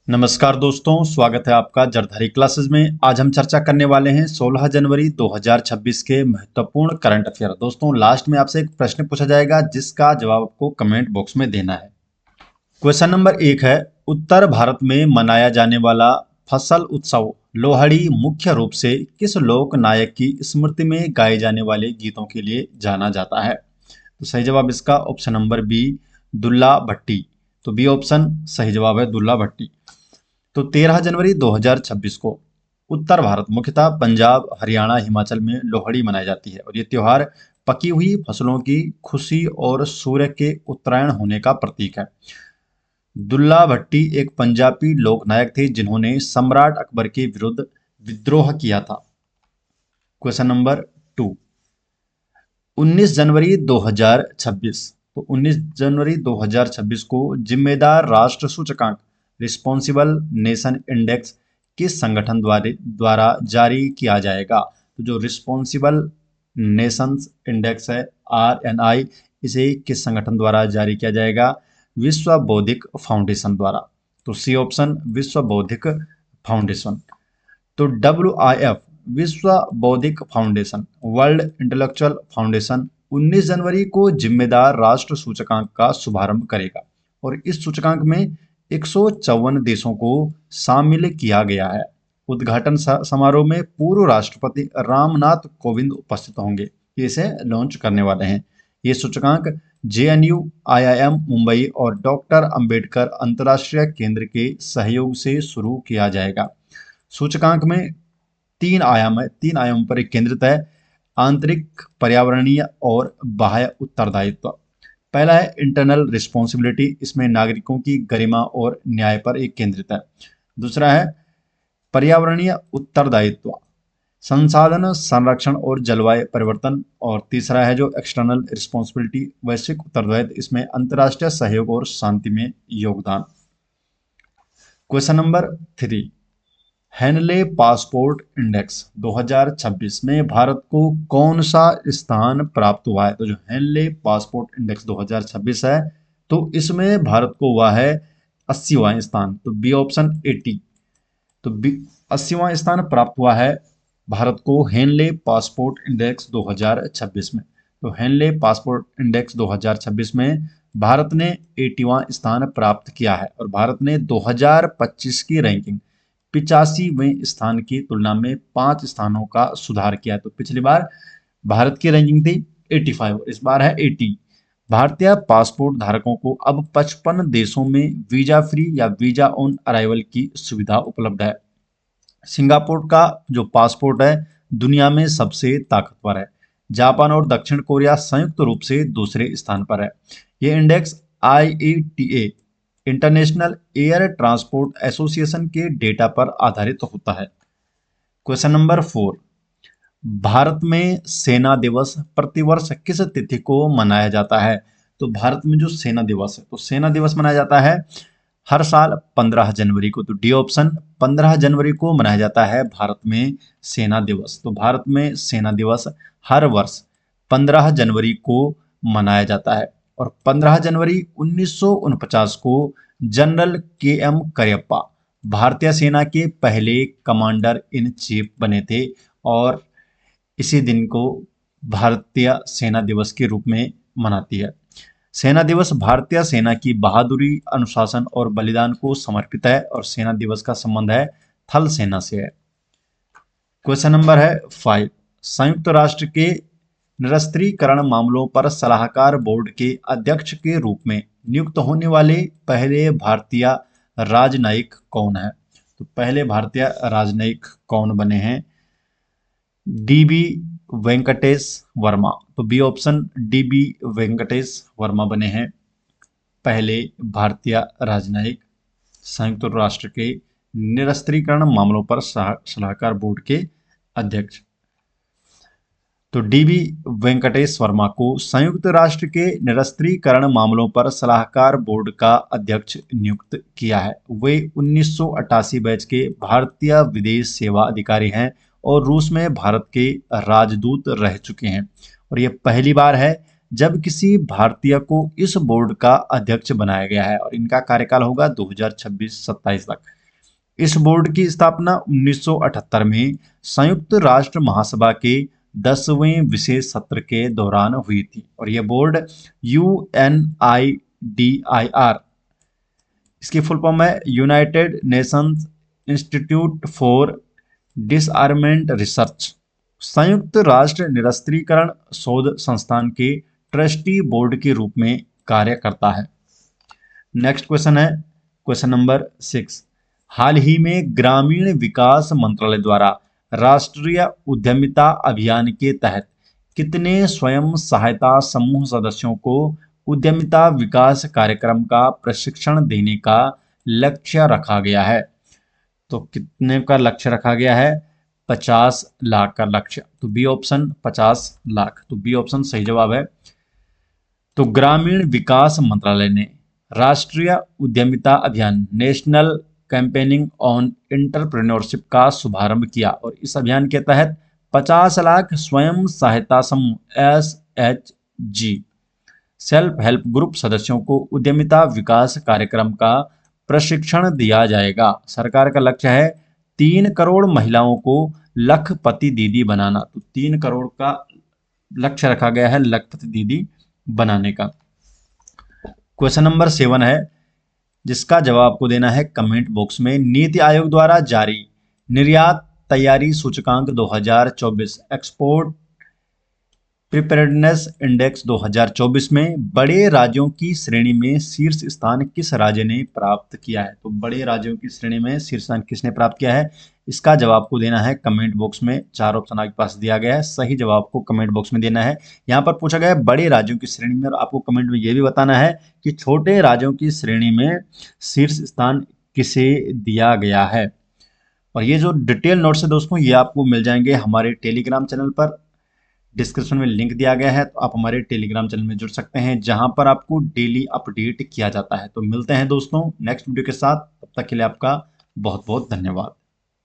नमस्कार दोस्तों, स्वागत है आपका जरधारी क्लासेस में। आज हम चर्चा करने वाले हैं 16 जनवरी 2026 के महत्वपूर्ण करंट अफेयर। दोस्तों, लास्ट में आपसे एक प्रश्न पूछा जाएगा जिसका जवाब आपको कमेंट बॉक्स में देना है। क्वेश्चन नंबर 1 है, उत्तर भारत में मनाया जाने वाला फसल उत्सव लोहड़ी मुख्य रूप से किस लोक नायक की स्मृति में गाए जाने वाले गीतों के लिए जाना जाता है? तो सही जवाब इसका option number B, Dulla Bhatti. तो बी ऑप्शन सही जवाब है, दुल्ला भट्टी। तो 13 जनवरी 2026 को उत्तर भारत मुख्यतः पंजाब, हरियाणा, हिमाचल में लोहड़ी मनाई जाती है और ये त्योहार पकी हुई फसलों की खुशी और सूर्य के उत्तरायण होने का प्रतीक है। दुल्ला भट्टी एक पंजाबी लोक नायक थे जिन्होंने सम्राट अकबर के विरुद्ध विद्रोह किया था। क्वेश्चन नंबर 2, 19 जनवरी 2026। तो 19 जनवरी 2026 को जिम्मेदार राष्ट्र सूचकांक रिस्पॉन्सिबल नेशन इंडेक्स किस संगठन द्वारा जारी किया जाएगा? तो जो रिस्पॉन्सिबल नेशंस इंडेक्स है RNI, इसे किस संगठन द्वारा जारी किया जाएगा? विश्व बौद्धिक फाउंडेशन द्वारा। तो सी ऑप्शन, विश्व बौद्धिक फाउंडेशन। तो WIF, विश्व बौद्धिक फाउंडेशन, वर्ल्ड इंटेलेक्चुअल फाउंडेशन 19 जनवरी को जिम्मेदार राष्ट्र सूचकांक का शुभारंभ करेगा और इस सूचकांक में 154 देशों को शामिल किया गया है। उद्घाटन समारोह में पूर्व राष्ट्रपति रामनाथ कोविंद उपस्थित होंगे। ये इसे लॉन्च करने वाले हैं। ये सूचकांक JNU, IIM मुंबई और डॉक्टर अंबेडकर अंतर्राष्ट्रीय केंद्र के सहयोग से शुरू किया जाएगा। सूचकांक में 3 आयाम है, 3 आयाम पर एक केंद्रित है, आंतरिक, पर्यावरणीय और बाह्य उत्तरदायित्व। पहला है इंटरनल रिस्पॉन्सिबिलिटी, इसमें नागरिकों की गरिमा और न्याय पर एक केंद्रित है। दूसरा है पर्यावरणीय उत्तरदायित्व, संसाधन संरक्षण और जलवायु परिवर्तन। और तीसरा है जो एक्सटर्नल रिस्पॉन्सिबिलिटी, वैश्विक उत्तरदायित्व, इसमें अंतर्राष्ट्रीय सहयोग और शांति में योगदान। Question number 3, Henley passport index 2026 में भारत को कौन सा स्थान प्राप्त हुआ है? तो जो हेनले पासपोर्ट इंडेक्स 2026 है, तो इसमें भारत को हुआ है 80वां स्थान। तो बी ऑप्शन 80। तो बी 80वां स्थान प्राप्त हुआ है भारत को हेनले पासपोर्ट इंडेक्स 2026 में। तो हेनले पासपोर्ट इंडेक्स 2026 में भारत ने 80वां स्थान प्राप्त किया है और भारत ने 2025 की रैंकिंग 85वें स्थान की तुलना में 5 स्थानों का सुधार किया। तो पिछली बार भारत की रैंकिंग थी 85, इस बार है 80। भारतीय पासपोर्ट धारकों को अब 55 देशों में वीजा फ्री या वीजा ऑन अराइवल की सुविधा उपलब्ध है। सिंगापुर का जो पासपोर्ट है दुनिया में सबसे ताकतवर है। जापान और दक्षिण कोरिया संयुक्त रूप से दूसरे स्थान पर है। ये index IATA, international air transport association के डेटा पर आधारित होता है। क्वेश्चन नंबर 4, भारत में सेना दिवस प्रतिवर्ष किस तिथि को मनाया जाता है? तो भारत में जो सेना दिवस है, तो सेना दिवस मनाया जाता है हर साल 15 जनवरी को। तो डी ऑप्शन, 15 जनवरी को मनाया जाता है भारत में सेना दिवस। तो भारत में सेना दिवस हर वर्ष 15 जनवरी को मनाया जाता है और 15 जनवरी 1949 को जनरल KM करियप्पा भारतीय सेना के पहले कमांडर इन चीफ बने थे और इसी दिन को भारतीय सेना दिवस के रूप में मनाती है। सेना दिवस भारतीय सेना की बहादुरी, अनुशासन और बलिदान को समर्पित है और सेना दिवस का संबंध है थल सेना से है। क्वेश्चन नंबर है 5, संयुक्त राष्ट्र के निरस्त्रीकरण मामलों पर सलाहकार बोर्ड के अध्यक्ष के रूप में नियुक्त होने वाले पहले भारतीय राजनयिक कौन है? तो पहले भारतीय राजनयिक कौन बने हैं? DB वेंकटेश वर्मा। तो B option, DB Venkatesh Varma बने हैं पहले भारतीय राजनयिक संयुक्त राष्ट्र के निरस्त्रीकरण मामलों पर सलाहकार बोर्ड के अध्यक्ष। तो DB वेंकटेश वर्मा को संयुक्त राष्ट्र के निरस्त्रीकरण मामलों पर सलाहकार बोर्ड का अध्यक्ष नियुक्त किया है। वे 1988 बैच के भारतीय विदेश सेवा अधिकारी हैं और रूस में भारत के राजदूत रह चुके हैं और यह पहली बार है जब किसी भारतीय को इस बोर्ड का अध्यक्ष बनाया गया है और इनका कार्यकाल होगा 2026-27 तक। इस बोर्ड की स्थापना 1978 में संयुक्त राष्ट्र महासभा के 10वें विशेष सत्र के दौरान हुई थी और यह बोर्ड UNIDIR, इसकी फुल फॉर्म है United Nations Institute for Disarmament Research, संयुक्त राष्ट्र निरस्त्रीकरण शोध संस्थान के ट्रस्टी बोर्ड के रूप में कार्य करता है। नेक्स्ट क्वेश्चन है क्वेश्चन नंबर 6। हाल ही में ग्रामीण विकास मंत्रालय द्वारा राष्ट्रीय उद्यमिता अभियान के तहत कितने स्वयं सहायता समूह सदस्यों को उद्यमिता विकास कार्यक्रम का प्रशिक्षण देने का लक्ष्य रखा गया है? तो कितने का लक्ष्य रखा गया है? 50 लाख का लक्ष्य। तो बी ऑप्शन 50 लाख, तो बी ऑप्शन सही जवाब है। तो ग्रामीण विकास मंत्रालय ने राष्ट्रीय उद्यमिता अभियान नेशनल कैंपेनिंग ऑन एंटरप्रेन्योरशिप का शुभारंभ किया और इस अभियान के तहत 50 लाख स्वयं सहायता समूह SHG सेल्फ हेल्प ग्रुप सदस्यों को उद्यमिता विकास कार्यक्रम का प्रशिक्षण दिया जाएगा। सरकार का लक्ष्य है 3 करोड़ महिलाओं को लखपति दीदी बनाना। तो 3 करोड़ का लक्ष्य रखा गया है लखपति दीदी बनाने का। क्वेश्चन नंबर 7 है जिसका जवाब आपको देना है कमेंट बॉक्स में। नीति आयोग द्वारा जारी निर्यात तैयारी सूचकांक 2024 एक्सपोर्ट प्रिपेयर्डनेस इंडेक्स 2024 में बड़े राज्यों की श्रेणी में शीर्ष स्थान किस राज्य ने प्राप्त किया है? तो बड़े राज्यों की श्रेणी में शीर्ष स्थान किसने प्राप्त किया है? इसका जवाब आपको देना है कमेंट बॉक्स में। 4 ऑप्शन आपके पास दिया गया है, सही जवाब को कमेंट बॉक्स में देना है। यहाँ पर पूछा गया है बड़े राज्यों की श्रेणी में और आपको कमेंट में ये भी बताना है कि छोटे राज्यों की श्रेणी में शीर्ष स्थान किसे दिया गया है। और ये जो डिटेल नोट्स है दोस्तों ये आपको मिल जाएंगे हमारे टेलीग्राम चैनल पर। डिस्क्रिप्शन में लिंक दिया गया है, तो आप हमारे टेलीग्राम चैनल में जुड़ सकते हैं जहां पर आपको डेली अपडेट किया जाता है। तो मिलते हैं दोस्तों नेक्स्ट वीडियो के साथ, तब तक के लिए आपका बहुत बहुत धन्यवाद।